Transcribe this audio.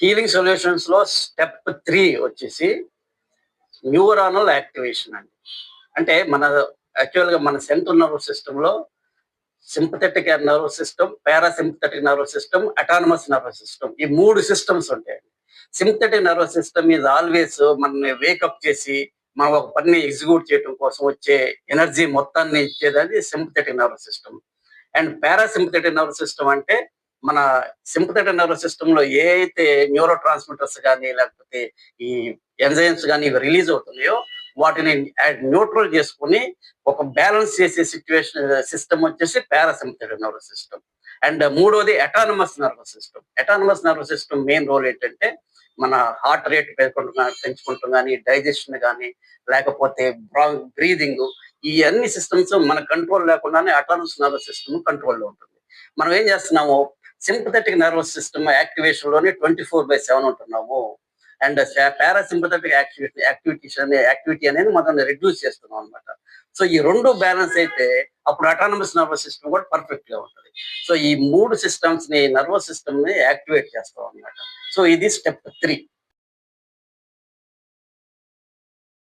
Healing solutions లో step 3 వచ్చేసి neuronal activation అండి. అంటే యాక్చువల్ గా మన సెంట్రల్ నర్వస్ సిస్టమ్ లో sympathetic nervous system, parasympathetic nervous system, autonomous nervous system, ఈ 3 సిస్టమ్స్ ఉంటాయండి. Sympathetic nervous system is always మనల్ని వేకప్ చేసి మనం ఒక పనిని ఎగ్జిక్యూట్ చేయడం కోసం వచ్చే ఎనర్జీ మొత్తాన్ని ఇచ్చేది sympathetic nervous system. And parasympathetic nervous system అంటే మన సింపథెటిక్ నర్వస్ సిస్టమ్ లో ఏ అయితే న్యూరో ట్రాన్స్మిటర్స్ కానీ లేకపోతే ఈ ఎంజైమ్స్ కానీ ఇవి రిలీజ్ అవుతున్నాయో వాటిని న్యూట్రల్ చేసుకుని ఒక బ్యాలెన్స్ చేసే సిస్టమ్ వచ్చేసి పారాసింపథెటిక్ నర్వస్ సిస్టమ్. అండ్ మూడోది autonomous nervous system. Autonomous nervous system main role ఏంటంటే మన హార్ట్ రేట్ పెంచుకుంటాం కానీ, డైజెషన్ కానీ, లేకపోతే బ్రీదింగ్, ఈ అన్ని సిస్టమ్స్ మన కంట్రోల్ లేకుండానే అటానమస్ నర్వస్ సిస్టమ్ కంట్రోల్లో ఉంటుంది. మనం ఏం చేస్తున్నాము, సింపథెటిక్ నర్వస్ సిస్టమ్ యాక్టివేషన్ లోనే 24/7 ఉంటున్నాము. అండ్ పారాసింపథెటిక్ యాక్టివిటీ అనేది మనం రిడ్యూస్ చేస్తున్నాం అనమాట. సో ఈ రెండు బ్యాలెన్స్ అయితే అప్పుడు అటానమస్ నర్వస్ సిస్టమ్ కూడా పర్ఫెక్ట్ గా ఉంటుంది. సో ఈ 3 సిస్టమ్స్ ని నర్వస్ సిస్టమ్ ని యాక్టివేట్ చేస్తాం అనమాట. సో ఇది స్టెప్ 3.